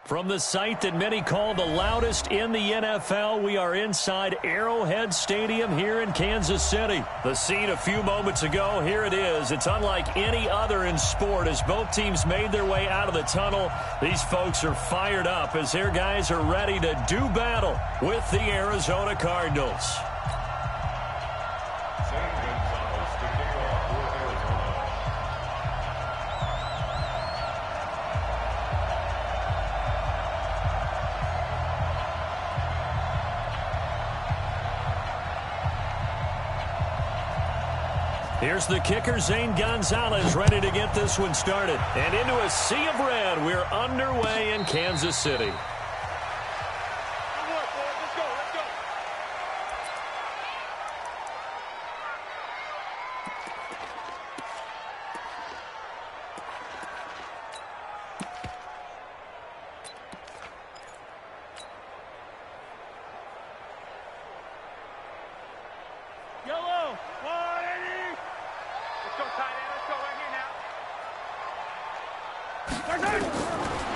From the site that many call the loudest in the NFL, we are inside Arrowhead Stadium here in Kansas City. The scene a few moments ago, here it is. It's unlike any other in sport as both teams made their way out of the tunnel. These folks are fired up as their guys are ready to do battle with the Arizona Cardinals. Here's the kicker, Zane Gonzalez, ready to get this one started. And into a sea of red, we're underway in Kansas City.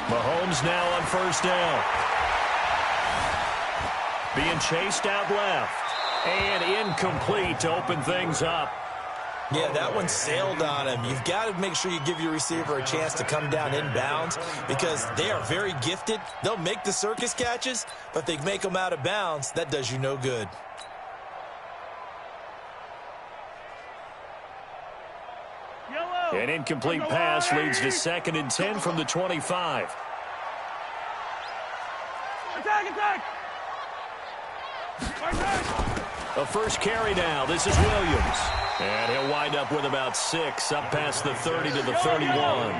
Mahomes now on first down. Being chased out left. And incomplete to open things up. Yeah, that one sailed on him. You've got to make sure you give your receiver a chance to come down inbounds because they are very gifted. They'll make the circus catches, but if they make them out of bounds, that does you no good. An incomplete pass leads to 2nd and 10 from the 25. Attack! A first carry now. This is Williams. And he'll wind up with about 6 up past the 30 to the 31.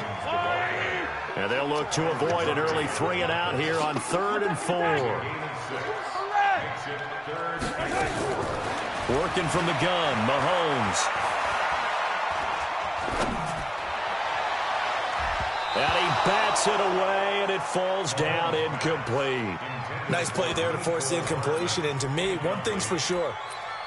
And they'll look to avoid an early 3 and out here on 3rd and 4. Working from the gun, Mahomes. And he bats it away, and it falls down incomplete. Nice play there to force the incompletion. And to me, one thing's for sure.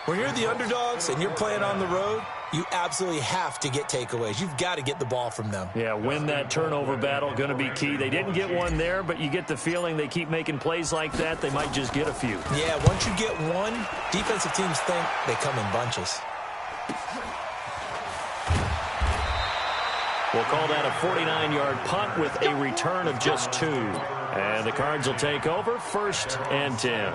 When you're the underdogs and you're playing on the road, you absolutely have to get takeaways. You've got to get the ball from them. Yeah, win that turnover battle, going to be key. They didn't get one there, but you get the feeling they keep making plays like that, they might just get a few. Yeah, once you get one, defensive teams think they come in bunches. We'll call that a 49-yard punt with a return of just 2. And the Cards will take over 1st and 10.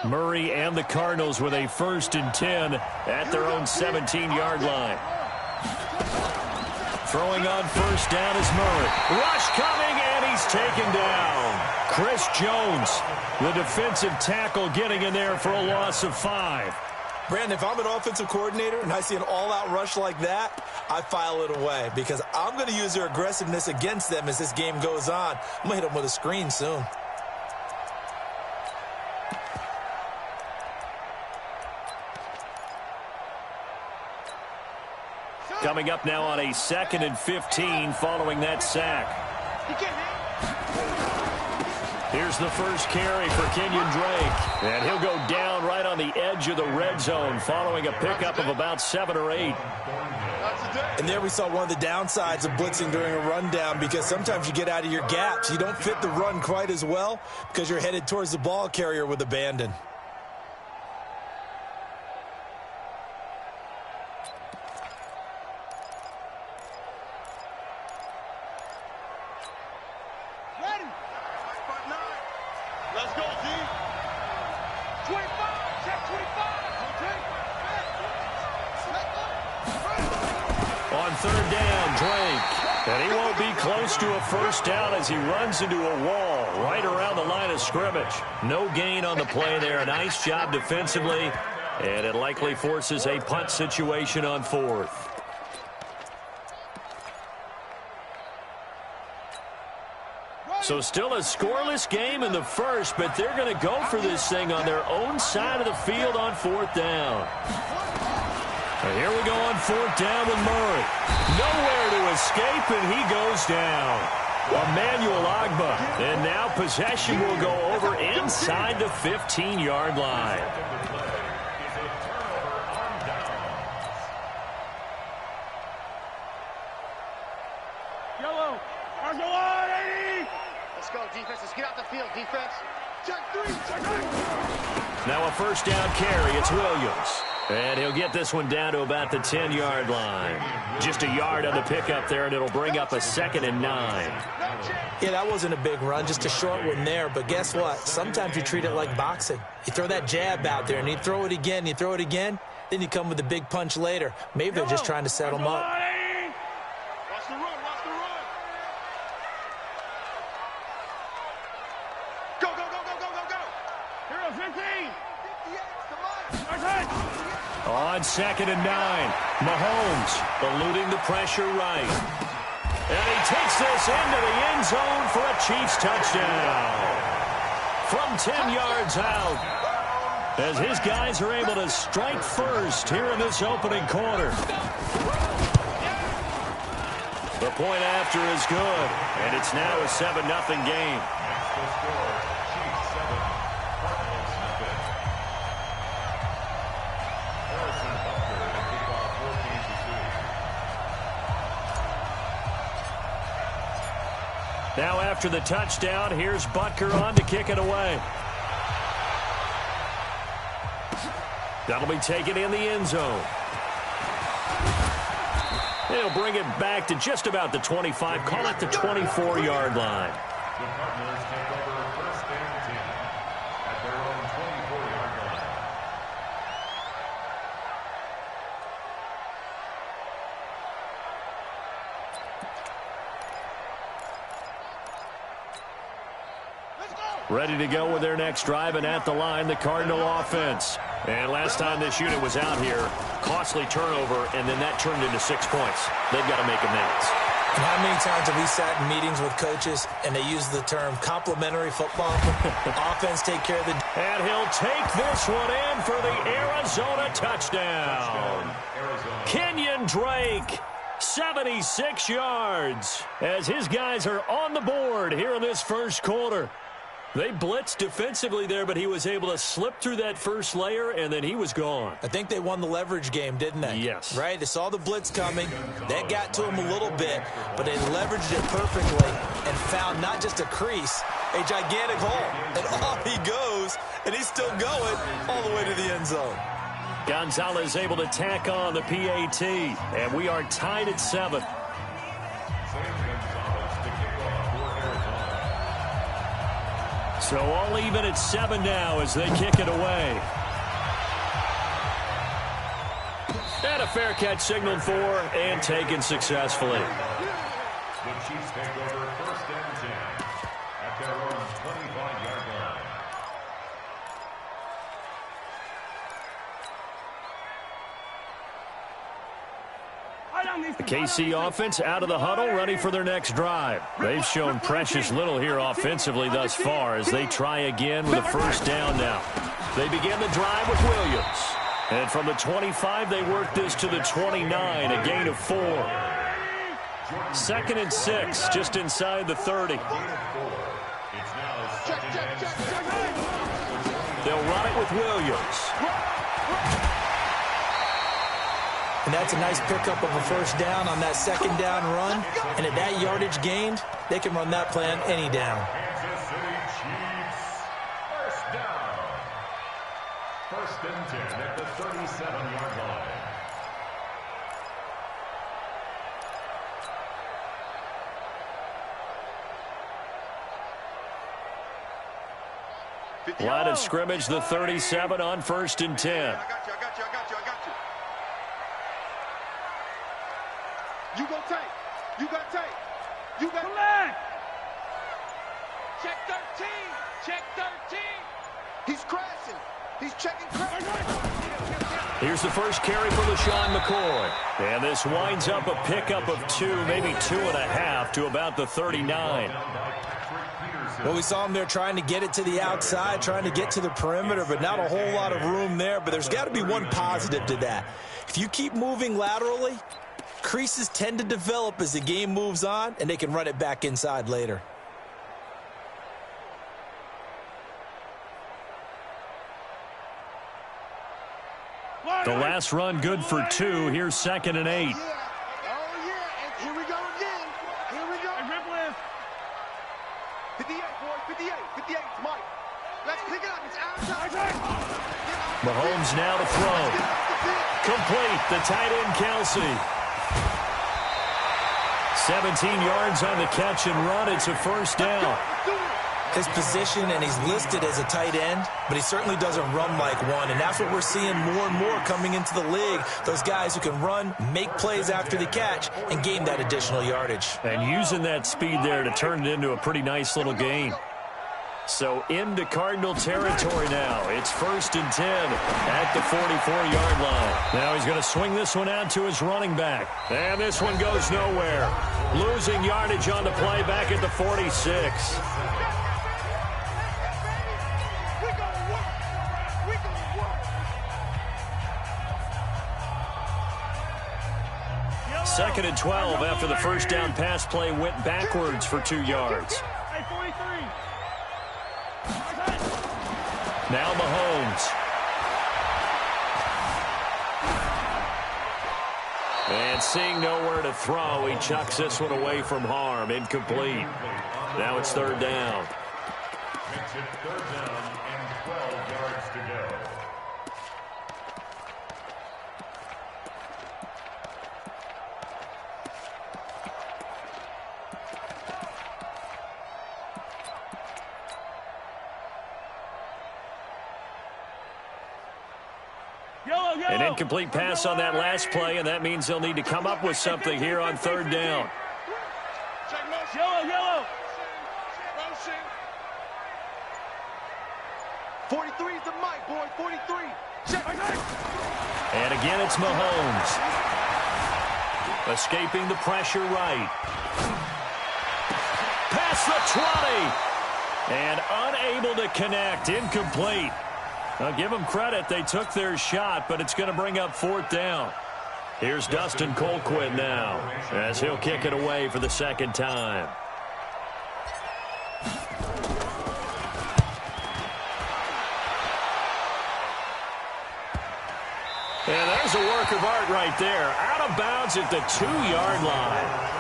Murray and the Cardinals with a 1st and 10 at their own 17-yard line. Throwing on first down is Murray. Rush coming, and he's taken down. Chris Jones, the defensive tackle, getting in there for a loss of 5. Brandon, if I'm an offensive coordinator and I see an all-out rush like that, I file it away because I'm going to use their aggressiveness against them as this game goes on. I'm going to hit them with a screen soon. Coming up now on a 2nd and 15 following that sack. Here's the first carry for Kenyon Drake. And he'll go down right on the edge of the red zone following a pickup of about 7 or 8. And there we saw one of the downsides of blitzing during a rundown because sometimes you get out of your gaps. You don't fit the run quite as well because you're headed towards the ball carrier with abandon. On 3rd down, Drake. And he won't be close to a first down as he runs into a wall right around the line of scrimmage. No gain on the play there. Nice job defensively. And it likely forces a punt situation on 4th. So still a scoreless game in the first, but they're going to go for this thing on their own side of the field on 4th down. And here we go on 4th down with Murray. Nowhere to escape, and he goes down. Emmanuel Ogbah. And now possession will go over inside the 15-yard line. Yellow. Let's go, defense. Let's get out the field, defense. Check 3. Check 3. Now a first down carry. It's Williams. And he'll get this one down to about the 10-yard line. Just a yard on the pickup there, and it'll bring up a 2nd and 9. Yeah, that wasn't a big run, just a short one there. But guess what? Sometimes you treat it like boxing. You throw that jab out there, and you throw it again, then you come with a big punch later. Maybe they're just trying to set him up. Watch the run. Watch the run. Go. Here, 15. Come on. On 2nd and 9, Mahomes eluding the pressure right. And he takes this into the end zone for a Chiefs touchdown. From 10 yards out, as his guys are able to strike first here in this opening quarter. The point after is good, and it's now a 7-0 game. Now after the touchdown, here's Butker on to kick it away. That'll be taken in the end zone. They'll bring it back to just about the 25, call it the 24-yard line. The Cardinals take over 1st and 10 at their own 24-yard line. Ready to go with their next drive, and at the line, the Cardinal offense. And last time this unit was out here, costly turnover, and then that turned into 6 points. They've got to make amends. And how many times have we sat in meetings with coaches and they use the term complementary football? Offense take care of the... And he'll take this one in for the Arizona touchdown. Kenyon Drake, 76 yards, as his guys are on the board here in this first quarter. They blitzed defensively there, but he was able to slip through that first layer, and then he was gone. I think they won the leverage game, didn't they? Yes. Right? They saw the blitz coming. That got to him a little bit, but they leveraged it perfectly and found not just a crease, a gigantic hole. And off he goes, and he's still going all the way to the end zone. Gonzalez able to tack on the PAT, and we are tied at 7. So all even at 7 now as they kick it away. And a fair catch signaled for and taken successfully. The Chiefs take over 1st and 10 at their own 25-yard line. The KC offense out of the huddle, ready for their next drive. They've shown precious little here offensively thus far as they try again with a first down now. They begin the drive with Williams. And from the 25, they work this to the 29, a gain of 4. 2nd and 6, just inside the 30. They'll run it with Williams. And that's a nice pickup of a first down on that 2nd down run. And at that yardage gained, they can run that play on any down. Kansas City Chiefs, first down. 1st and 10 at the 37-yard line. Line of scrimmage, the 37 on 1st and 10. I got you. You go tight. You got tight. You got line. Check 13. Check 13. He's crashing. He's checking crash. Here's the first carry for LaShawn McCoy. And this winds up a pickup of 2, maybe 2.5 to about the 39. Well, we saw him there trying to get it to the outside, trying to get to the perimeter, but not a whole lot of room there. But there's got to be one positive to that. If you keep moving laterally, creases tend to develop as the game moves on, and they can run it back inside later. The last run good for 2. Here's 2nd and 8. Oh, yeah. And here we go again. Here we go. 58, boys. 58. 58. It's Mike. Let's pick it up. It's outside. Mahomes now to throw. Complete. The tight end, Kelsey. 17 yards on the catch and run. It's a first down. His position, and he's listed as a tight end, but he certainly doesn't run like one, and that's what we're seeing more and more coming into the league. Those guys who can run, make plays after the catch, and gain that additional yardage. And using that speed there to turn it into a pretty nice little gain. So into Cardinal territory now. It's 1st and 10 at the 44-yard line. Now he's going to swing this one out to his running back. And this one goes nowhere. Losing yardage on the play back at the 46. Second and 12 after the first down pass play went backwards for 2 yards. Now Mahomes. And seeing nowhere to throw, he chucks this one away from harm. Incomplete. Now it's 3rd down. Makes it 3rd down and 12 yards to go. An incomplete pass on that last play, and that means they'll need to come up with something here on 3rd down. Yellow. 43 is the mic, boy. 43. And again, it's Mahomes. Escaping the pressure right. Past the 20. And unable to connect. Incomplete. I'll give them credit. They took their shot, but it's going to bring up 4th down. Here's Dustin Colquitt now as he'll kick it away for the 2nd time. And there's a work of art right there. Out of bounds at the 2-yard line.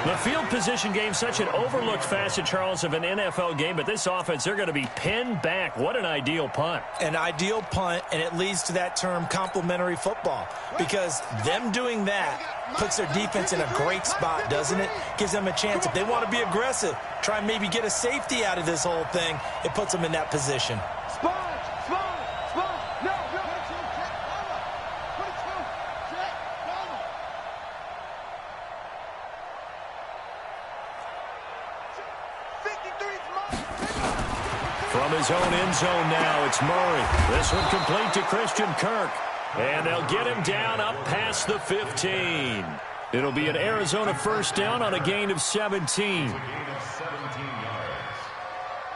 The field position game, such an overlooked facet, Charles, of an NFL game. But this offense, they're going to be pinned back. What an ideal punt. An ideal punt, and it leads to that term complementary football. Because them doing that puts their defense in a great spot, doesn't it? Gives them a chance. If they want to be aggressive, try and maybe get a safety out of this whole thing, it puts them in that position. From his own end zone now, it's Murray. This one complete to Christian Kirk. And they'll get him down up past the 15. It'll be an Arizona first down on a gain of 17. A gain of 17 yards.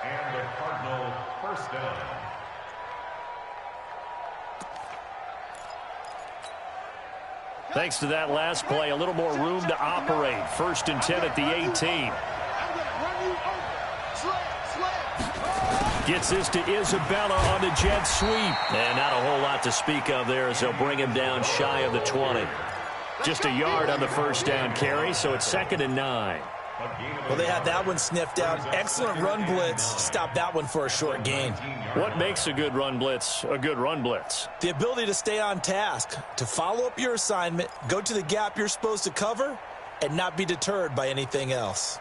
And a Cardinal first down. Thanks to that last play, a little more room to operate. 1st and 10 at the 18. Gets this to Isabella on the jet sweep. And not a whole lot to speak of there as they'll bring him down shy of the 20. Just a yard on the first down carry, so it's 2nd and 9. Well, they had that one sniffed out. Excellent run blitz. Stop that one for a short gain. What makes a good run blitz a good run blitz? The ability to stay on task, to follow up your assignment, go to the gap you're supposed to cover, and not be deterred by anything else.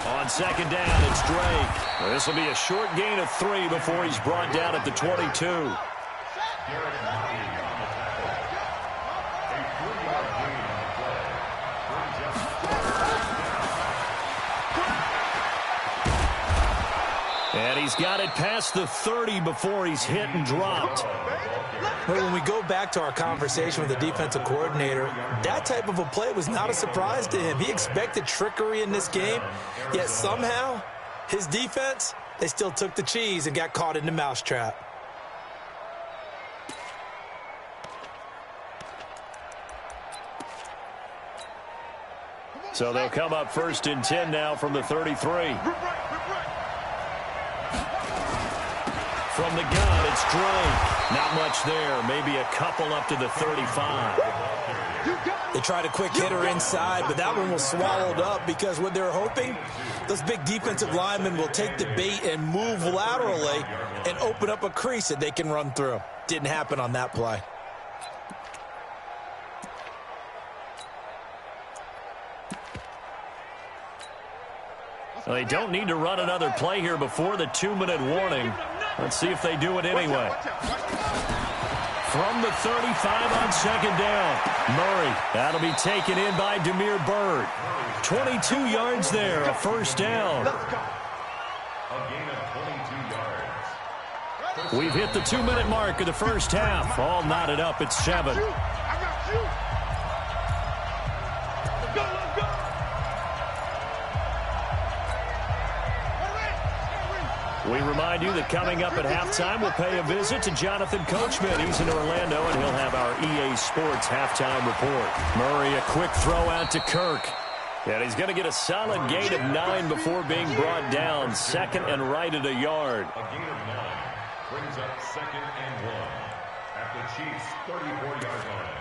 On 2nd down, it's Drake. This will be a short gain of 3 before he's brought down at the 22. And he's got it past the 30 before he's hit and dropped. But when we go back to our conversation with the defensive coordinator, that type of a play was not a surprise to him. He expected trickery in this game, yet somehow his defense, they still took the cheese and got caught in the mousetrap. So they'll come up 1st and 10 now from the 33. From the gun, it's Drake. Not much there. Maybe a couple up to the 35. They tried a quick hitter inside, but that one was swallowed up because what they're hoping, those big defensive linemen will take the bait and move laterally and open up a crease that they can run through. Didn't happen on that play. Well, they don't need to run another play here before the 2-minute warning. Let's see if they do it anyway. From the 35 on 2nd down. Murray, that'll be taken in by Damiere Byrd. 22 yards there, a 1st down. We've hit the 2-minute mark of the 1st half. All knotted up at 7. We remind you that coming up at halftime, we'll pay a visit to Jonathan Coachman. He's in Orlando, and he'll have our EA Sports halftime report. Murray, a quick throw out to Kirk. And he's going to get a solid gain of 9 before being brought down. 2nd and right at a yard. A gain of 9 brings up 2nd and 1 at the Chiefs' 34-yard line.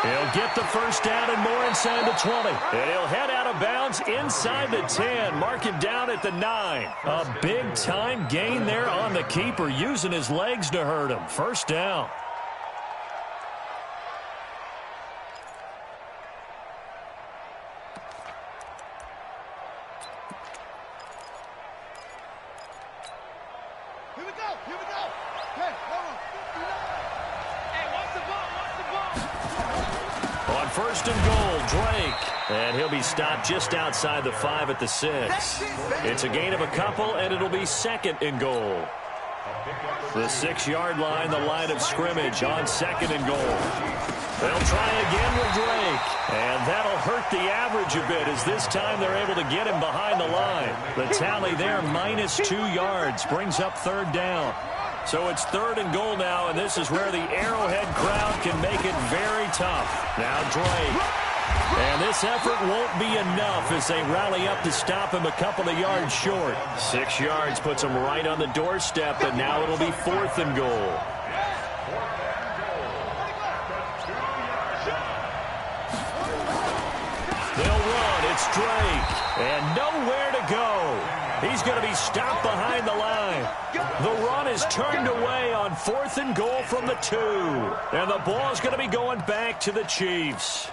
He'll get the 1st down and more inside the 20. And he'll head out of bounds inside the 10. Mark it down at the 9. A big-time gain there on the keeper, using his legs to hurt him. 1st down. And he'll be stopped just outside the 5 at the 6. It's a gain of a couple, and it'll be 2nd and goal. The 6-yard line, the line of scrimmage on 2nd and goal. They'll try again with Drake. And that'll hurt the average a bit as this time they're able to get him behind the line. The tally there, minus 2 yards, brings up 3rd down. So it's 3rd and goal now, and this is where the Arrowhead crowd can make it very tough. Now Drake. And this effort won't be enough as they rally up to stop him a couple of yards short. 6 yards puts him right on the doorstep, and now it'll be 4th and goal. They'll run. It's Drake. And nowhere to go. He's going to be stopped behind the line. The run is turned away on 4th and goal from the 2. And the ball's going to be going back to the Chiefs.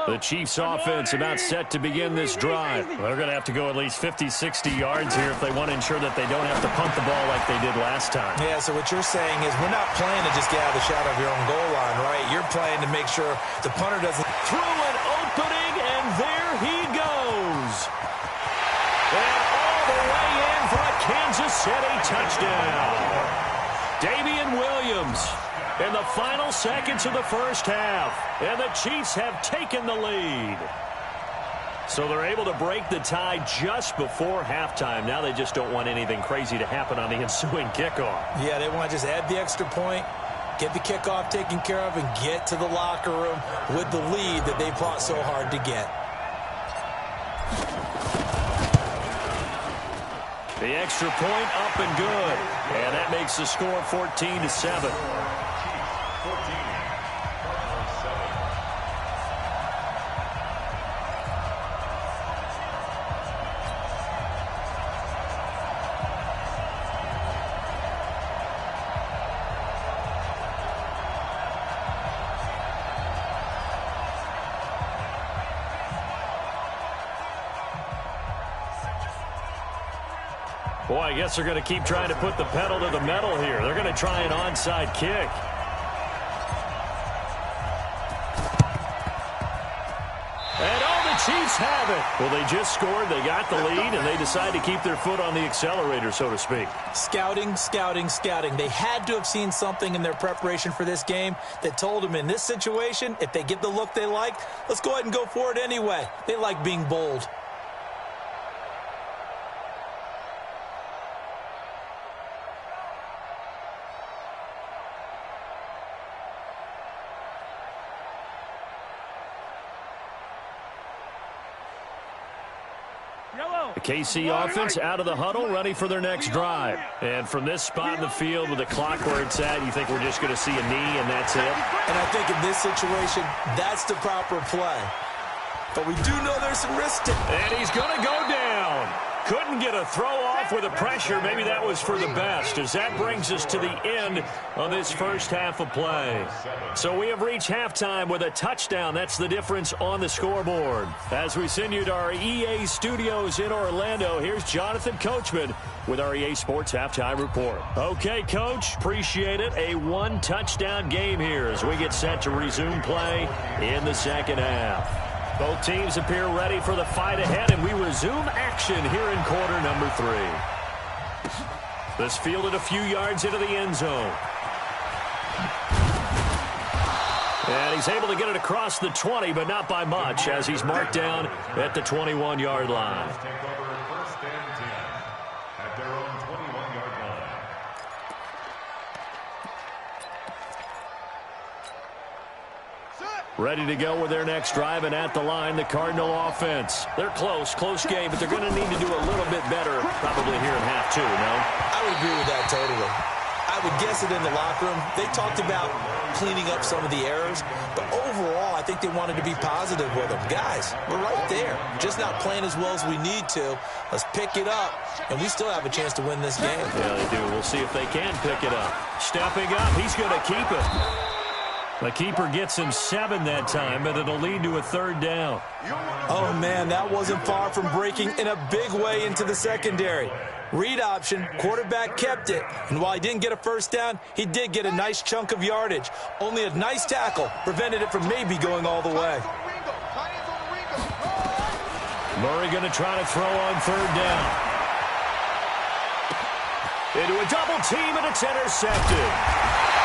The Chiefs offense about set to begin this drive. They're going to have to go at least 50, 60 yards here if they want to ensure that they don't have to punt the ball like they did last time. Yeah, so what you're saying is we're not playing to just get out of the shadow of your own goal line, right? You're playing to make sure the punter doesn't. Through an opening, and there he goes. And all the way in for a Kansas City touchdown. Damian Williams in the final seconds of the 1st half. And the Chiefs have taken the lead. So they're able to break the tie just before halftime. Now they just don't want anything crazy to happen on the ensuing kickoff. Yeah, they want to just add the extra point, get the kickoff taken care of, and get to the locker room with the lead that they fought so hard to get. The extra point up and good. And that makes the score 14-7. Boy, I guess they're going to keep trying to put the pedal to the metal here. They're going to try an onside kick. And all the Chiefs have it. Well, they just scored, they got the lead, and they decide to keep their foot on the accelerator, so to speak. Scouting, scouting, scouting. They had to have seen something in their preparation for this game that told them in this situation, if they get the look they like, let's go ahead and go for it anyway. They like being bold. The KC offense out of the huddle, ready for their next drive. And from this spot in the field with the clock where it's at, you think we're just going to see a knee and that's it? And I think in this situation, that's the proper play. But we do know there's some risk to it. And he's going to go down. Couldn't get a throw off with the pressure. Maybe that was for the best, as that brings us to the end of this first half of play. So we have reached halftime with a touchdown. That's the difference on the scoreboard. As we send you to our EA studios in Orlando, here's Jonathan Coachman with our EA Sports Halftime Report. Okay, Coach, appreciate it. A one-touchdown game here as we get set to resume play in the second half. Both teams appear ready for the fight ahead, and we resume action here in quarter number 3. This fielded a few yards into the end zone. And he's able to get it across the 20, but not by much, as he's marked down at the 21-yard line. Ready to go with their next drive, and at the line, the Cardinal offense. They're close game, but they're going to need to do a little bit better probably here in half 2, no? I would agree with that totally. I would guess it in the locker room. They talked about cleaning up some of the errors, but overall, I think they wanted to be positive with them. Guys, we're right there. Just not playing as well as we need to. Let's pick it up, and we still have a chance to win this game. Yeah, they do. We'll see if they can pick it up. Stepping up, he's going to keep it. The keeper gets him 7 that time, but it'll lead to a third down. Oh, man, that wasn't far from breaking in a big way into the secondary. Read option, quarterback kept it, and while he didn't get a first down, he did get a nice chunk of yardage. Only a nice tackle prevented it from maybe going all the way. Murray going to try to throw on third down. Into a double team, and it's intercepted.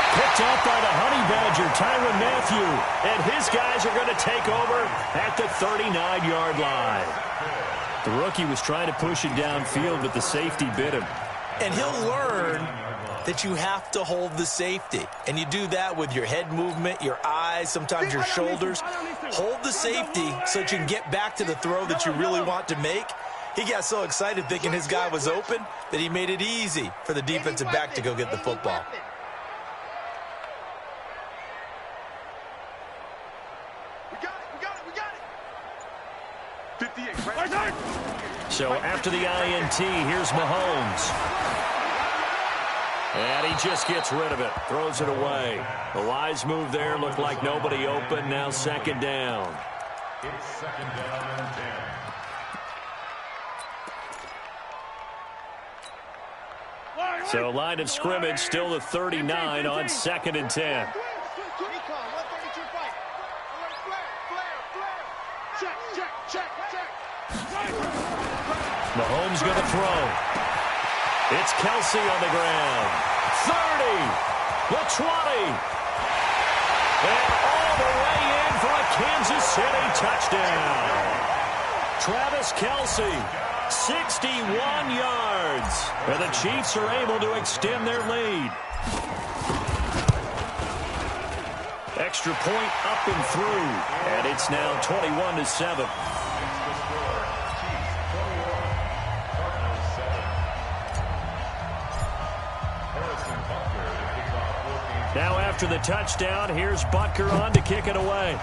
Picked up by the Honey Badger, Tyrann Mathieu. And his guys are going to take over at the 39-yard line. The rookie was trying to push it downfield, but the safety bit him. And he'll learn that you have to hold the safety. And you do that with your head movement, your eyes, sometimes your shoulders. Hold the safety so that you can get back to the throw that you really want to make. He got so excited thinking his guy was open that he made it easy for the defensive back to go get the football. So after the INT, here's Mahomes. And he just gets rid of it, throws it away. The wise move there, looked like nobody open, now second down. It's second down and 10. So line of scrimmage still the 39 on 2nd and 10. Mahomes going to throw. It's Kelsey on the ground. 30, the 20. And all the way in for a Kansas City touchdown. Travis Kelsey, 61 yards. And the Chiefs are able to extend their lead. Extra point up and through. And it's now 21-7. Now after the touchdown, here's Butker on to kick it away.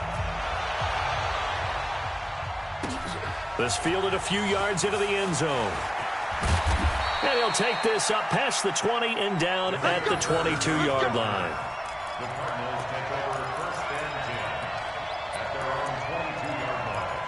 This fielded a few yards into the end zone. And he'll take this up past the 20 and down at the 22-yard line. The Cardinals take over 1st and 10 at their own 22-yard line.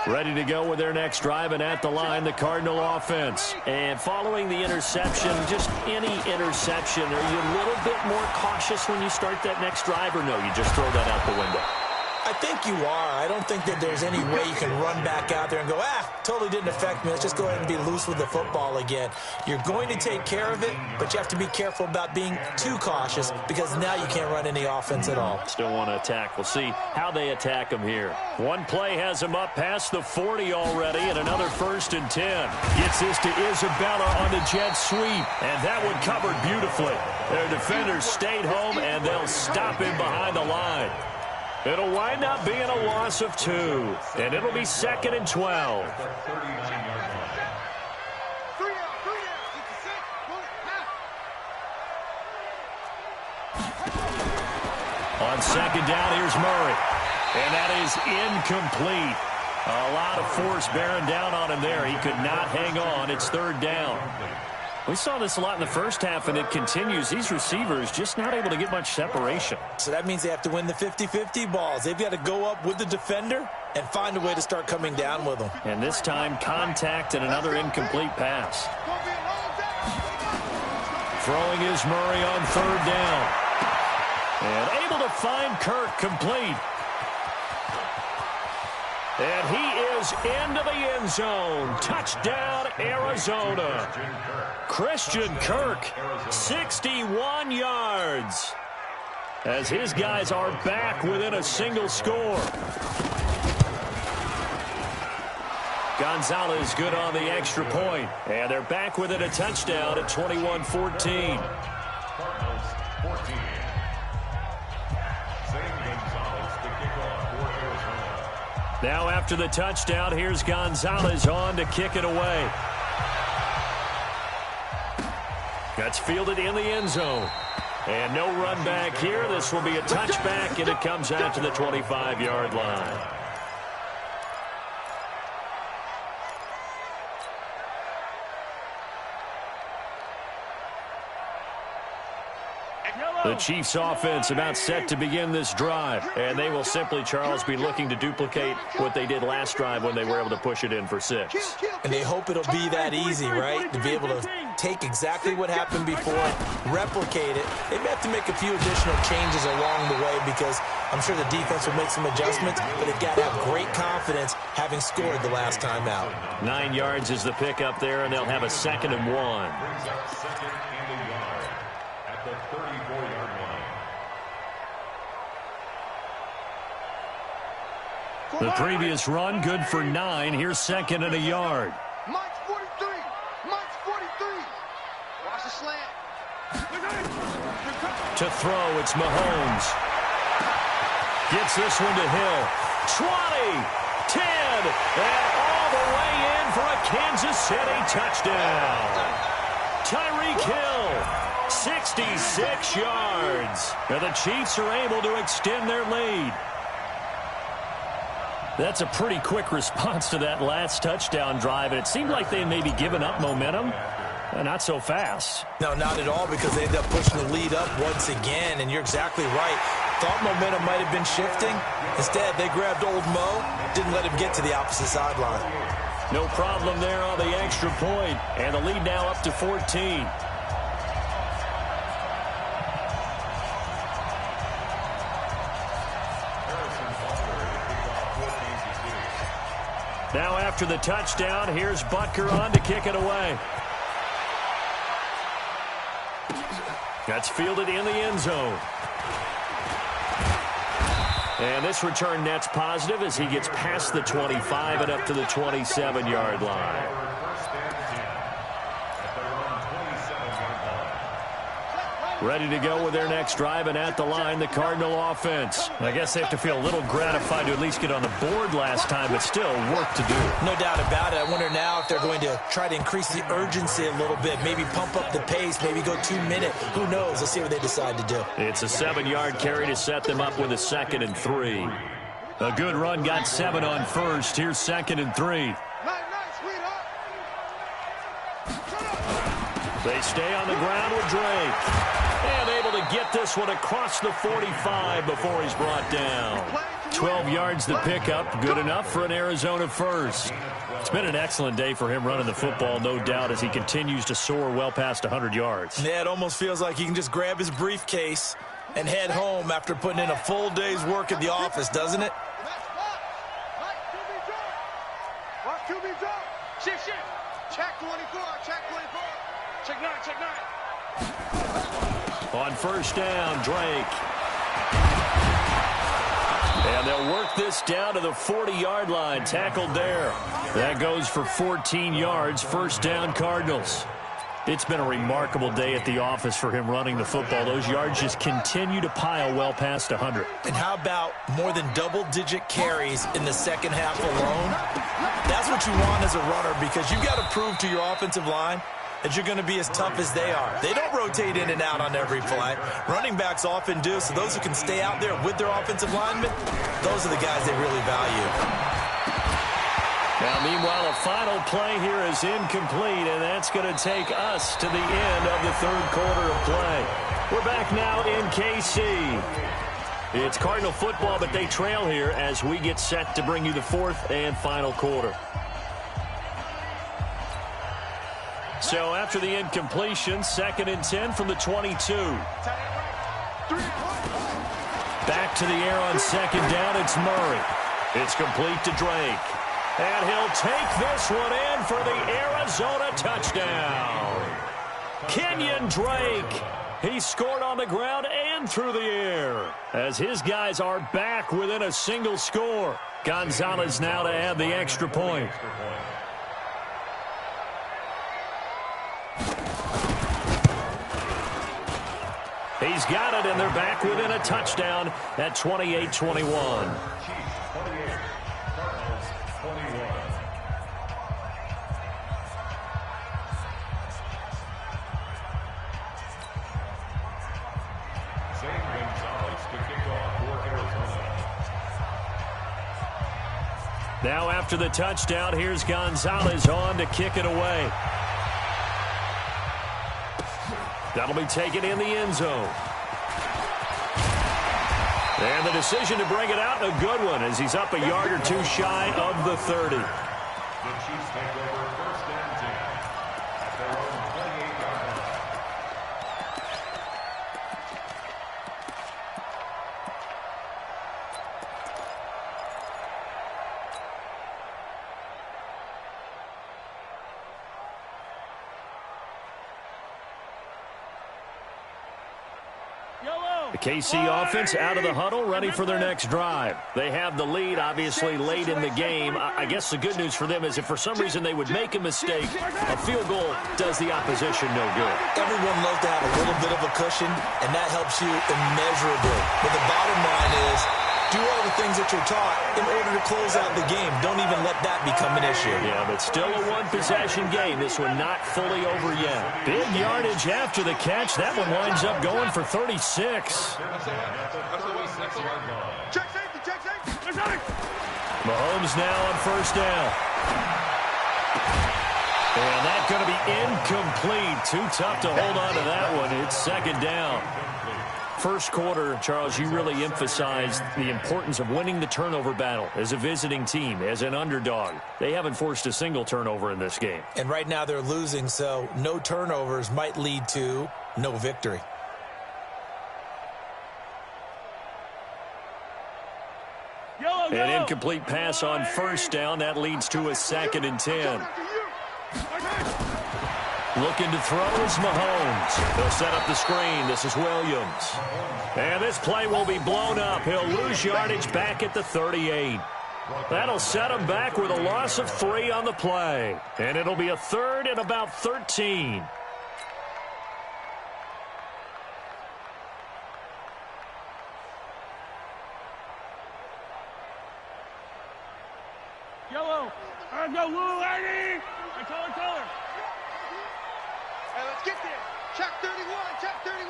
Ready to go with their next drive, and at the line, the Cardinal offense. And following the interception, just any interception, are you a little bit more cautious when you start that next drive, or no, you just throw that out the window? I think you are. I don't think that there's any way you can run back out there and go, totally didn't affect me. Let's just go ahead and be loose with the football again. You're going to take care of it, but you have to be careful about being too cautious because now you can't run any offense at all. Still want to attack. We'll see how they attack him here. One play has him up past the 40 already, and another 1st and 10. Gets this to Isabella on the jet sweep, and that one covered beautifully. Their defenders stayed home, and they'll stop him behind the line. It'll wind up being a loss of 2, and it'll be 2nd and 12. On 2nd down, here's Murray. And that is incomplete. A lot of force bearing down on him there. He could not hang on. It's 3rd down. We saw this a lot in the first half, and it continues. These receivers just not able to get much separation. So that means they have to win the 50-50 balls. They've got to go up with the defender and find a way to start coming down with them. And this time, contact and another incomplete pass. Throwing is Murray on 3rd down. And able to find Kirk complete. And he is into the end zone. Touchdown, Arizona. Christian Kirk, 61 yards. As his guys are back within a single score. Gonzalez good on the extra point. And they're back within a touchdown at 21-14. Cardinals 14. Now after the touchdown, here's Gonzalez on to kick it away. That's fielded in the end zone. And no run back here. This will be a touchback, and it comes out to the 25-yard line. The Chiefs offense about set to begin this drive, and they will simply, Charles, be looking to duplicate what they did last drive when they were able to push it in for 6. And they hope it'll be that easy, right? To be able to take exactly what happened before, replicate it. They may have to make a few additional changes along the way because I'm sure the defense will make some adjustments, but they've got to have great confidence having scored the last time out. 9 yards is the pickup there, and they'll have a 2nd and 1. Brings up 2nd and a yard at the 34-yard line. The previous run, good for 9. Here's 2nd and a yard. Mike's 43. Mike's 43. Watch the slant. To throw, it's Mahomes. Gets this one to Hill. 20, 10, and all the way in for a Kansas City touchdown. Tyreek Hill, 66 yards. And the Chiefs are able to extend their lead. That's a pretty quick response to that last touchdown drive, and it seemed like they had maybe given up momentum. Not so fast. No, not at all, because they ended up pushing the lead up once again, and you're exactly right. Thought momentum might have been shifting. Instead, they grabbed old Mo, didn't let him get to the opposite sideline. No problem there on the extra point, and the lead now up to 14. Now after the touchdown, here's Butker on to kick it away. That's fielded in the end zone. And this return net's positive as he gets past the 25 and up to the 27-yard line. Ready to go with their next drive, and at the line, the Cardinal offense. I guess they have to feel a little gratified to at least get on the board last time, but still work to do. No doubt about it. I wonder now if they're going to try to increase the urgency a little bit, maybe pump up the pace, maybe go 2 minute. Who knows? Let's see what they decide to do. It's a 7-yard carry to set them up with a 2nd and 3. A good run got 7 on first. Here's 2nd and 3. They stay on the ground with Drake. And able to get this one across the 45 before he's brought down. 12 yards to pick up. Good enough for an Arizona first. It's been an excellent day for him running the football, no doubt, as he continues to soar well past 100 yards. Yeah, it almost feels like he can just grab his briefcase and head home after putting in a full day's work at the office, doesn't it? Check 24, check 24. Check 9, check 9. On first down, Drake. And they'll work this down to the 40-yard line. Tackled there. That goes for 14 yards. First down, Cardinals. It's been a remarkable day at the office for him running the football. Those yards just continue to pile well past 100. And how about more than double-digit carries in the second half alone? That's what you want as a runner, because you've got to prove to your offensive line that you're going to be as tough as they are. They don't rotate in and out on every play. Running backs often do, so those who can stay out there with their offensive linemen, those are the guys they really value. Now, meanwhile, a final play here is incomplete, and that's going to take us to the end of the third quarter of play. We're back now in KC. It's Cardinal football, but they trail here as we get set to bring you the fourth and final quarter. So after the incompletion, 2nd and 10 from the 22. Back to the air on 2nd down, it's Murray. It's complete to Drake. And he'll take this one in for the Arizona touchdown. Kenyon Drake. He scored on the ground and through the air, as his guys are back within a single score. Gonzalez now to add the extra point. He's got it, and they're back within a touchdown at 28-21. Now after the touchdown, here's Gonzalez on to kick it away. That'll be taken in the end zone. And the decision to bring it out, a good one, as he's up a yard or two shy of the 30. The Chiefs take over 1st and 10 at their own 28-yard line. The KC offense out of the huddle, ready for their next drive. They have the lead, obviously, late in the game. I guess the good news for them is if for some reason they would make a mistake, a field goal does the opposition no good. Everyone loves to have a little bit of a cushion, and that helps you immeasurably. But the bottom line is, do all the things that you're taught in order to close out the game. Don't even let that become an issue. Yeah, but still a one-possession game. This one not fully over yet. Big yardage after the catch. That one winds up going for 36. Mahomes now on first down. And that's going to be incomplete. Too tough to hold on to that one. It's 2nd down. First quarter, Charles, you really emphasized the importance of winning the turnover battle as a visiting team, as an underdog. They haven't forced a single turnover in this game. And right now they're losing, so no turnovers might lead to no victory. An incomplete pass on first down. That leads to a 2nd and 10. Looking to throw is Mahomes. They'll set up the screen. This is Williams. And this play will be blown up. He'll lose yardage back at the 38. That'll set him back with a loss of 3 on the play. And it'll be a 3rd and about 13. Yellow. Let's go, Lou, lady. Color. Hey, let's get there. Check 31. Check 31.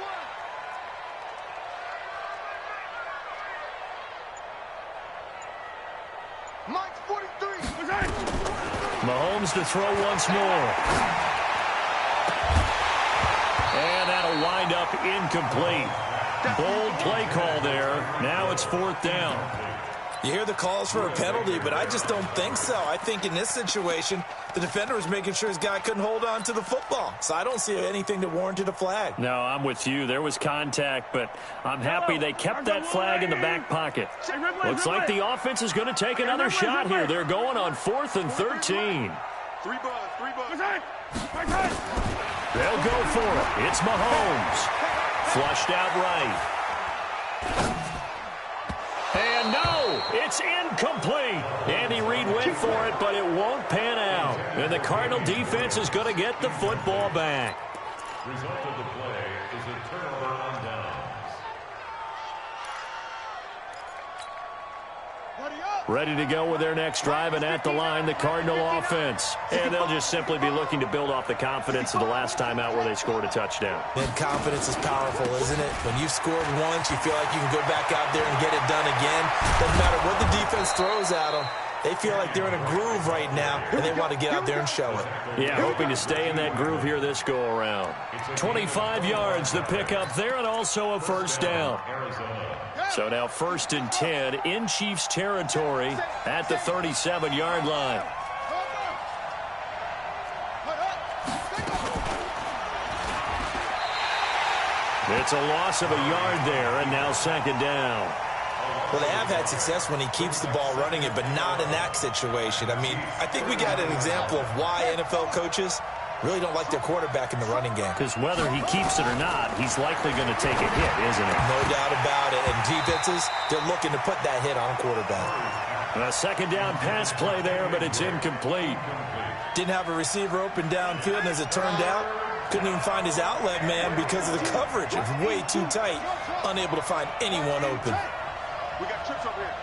Mike's 43. Mahomes to throw once more. And that'll wind up incomplete. Bold play call there. Now it's 4th down. You hear the calls for a penalty, but I just don't think so. I think in this situation, the defender was making sure his guy couldn't hold on to the football. So I don't see anything that warranted a flag. No, I'm with you. There was contact, but I'm happy they kept that flag in the back pocket. Looks like the offense is going to take another shot here. They're going on 4th and 13. 3 bucks. They'll go for it. It's Mahomes. Flushed out right. And no, it's incomplete. Andy Reid went for it, but it won't pan out. And the Cardinal defense is going to get the football back. Result of the play is a turnover on downs. Ready to go with their next drive, and at the line, the Cardinal offense. And they'll just simply be looking to build off the confidence of the last time out where they scored a touchdown. And confidence is powerful, isn't it? When you've scored once, you feel like you can go back out there and get it done again. Doesn't matter what the defense throws at them. They feel like they're in a groove right now, and they want to get out there and show it. Yeah, hoping to stay in that groove here this go-around. 25 yards the pickup there, and also a 1st down. So now 1st and 10 in Chiefs territory at the 37-yard line. It's a loss of a yard there, and now 2nd down. Well, they have had success when he keeps the ball running it, but not in that situation. I mean, I think we got an example of why NFL coaches really don't like their quarterback in the running game. Because whether he keeps it or not, he's likely going to take a hit, isn't it? No doubt about it. And defenses, they're looking to put that hit on a quarterback. A 2nd down pass play there, but it's incomplete. Didn't have a receiver open downfield, and as it turned out, couldn't even find his outlet man because of the coverage. It was way too tight, unable to find anyone open. We got trips over here.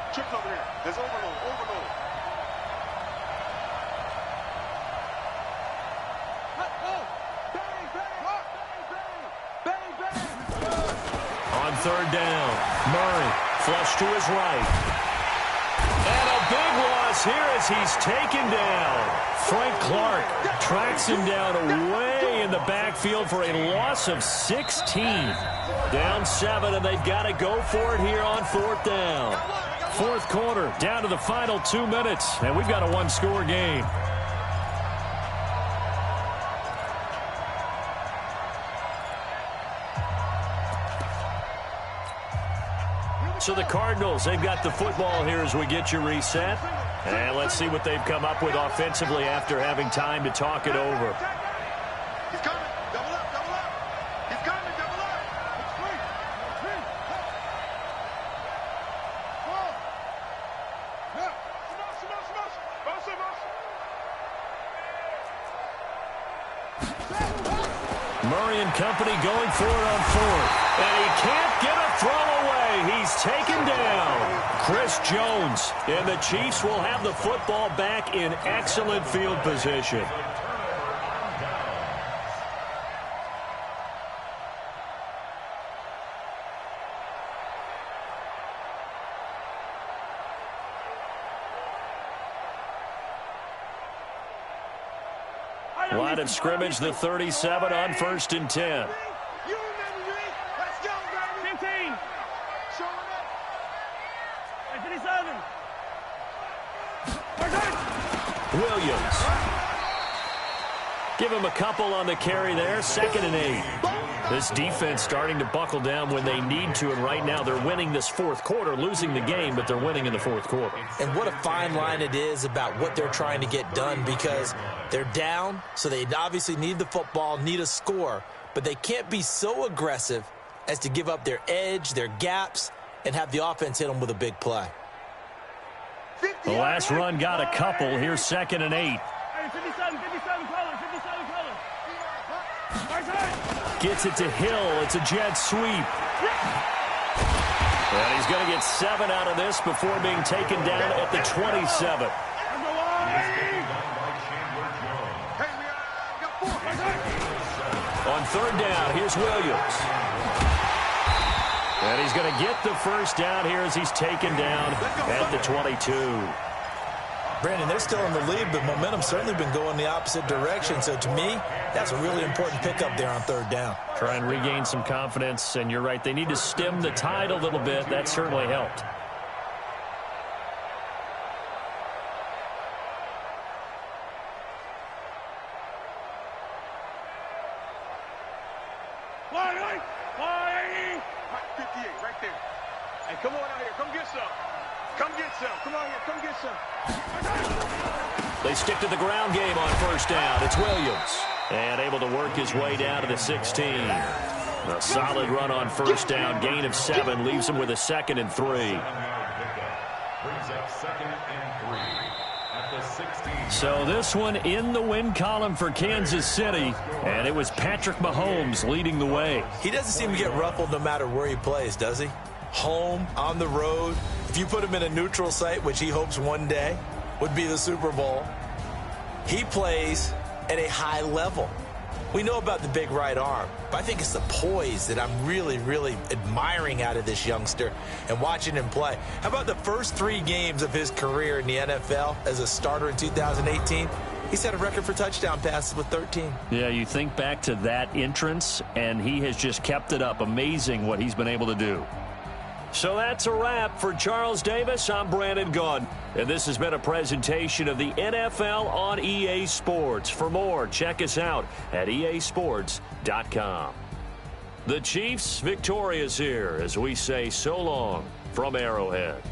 There's overload. On 3rd down, Murray flush to his right. And a big loss here as he's taken down. Frank Clark tracks him down away in the backfield for a loss of 16. Down 7, and they've got to go for it here on 4th down. 4th quarter, down to the final 2 minutes, and we've got a 1-score game. So the Cardinals, they've got the football here as we get you reset. And let's see what they've come up with offensively after having time to talk it over. He's coming. Double up. He's coming. Double up. Murray and company going for it on 4th. And he can't get a throw away. He's taken down. Chris Jones, and the Chiefs will have the football back in excellent field position. Line of scrimmage, the 37 on 1st and 10. Williams. Give him a couple on the carry there. 2nd and 8. This defense starting to buckle down when they need to, and right now they're winning this 4th quarter, losing the game, but they're winning in the 4th quarter. And what a fine line it is about what they're trying to get done, because they're down, so they obviously need the football, need a score, but they can't be so aggressive as to give up their edge, their gaps, and have the offense hit them with a big play. The last run got a couple. Here's 2nd and 8. 57 color. Gets it to Hill. It's a jet sweep. And he's going to get 7 out of this before being taken down at the 27. third down. Here's Williams. And he's going to get the first down here as he's taken down at the 22. Brandon, they're still in the lead, but momentum's certainly been going the opposite direction. So to me, that's a really important pickup there on third down. Try and regain some confidence, and you're right. They need to stem the tide a little bit. That certainly helped. Come on out here. Come get some. Come get some. Come on here. Come get some. They stick to the ground game on first down. It's Williams. And able to work his way down to the 16. A solid run on first down. Gain of 7 leaves him with a 2nd and 3. Brings up 2nd and 3 at the 16. So this one in the win column for Kansas City. And it was Patrick Mahomes leading the way. He doesn't seem to get ruffled no matter where he plays, does he? Home, on the road. If you put him in a neutral site, which he hopes one day would be the Super Bowl, he plays at a high level. We know about the big right arm, but I think it's the poise that I'm really, really admiring out of this youngster and watching him play. How about the first 3 games of his career in the NFL as a starter in 2018? He set a record for touchdown passes with 13. Yeah, you think back to that entrance, and he has just kept it up. Amazing what he's been able to do. So that's a wrap for Charles Davis. I'm Brandon Gaudin, and this has been a presentation of the NFL on EA Sports. For more, check us out at easports.com. The Chiefs victorious here as we say so long from Arrowhead.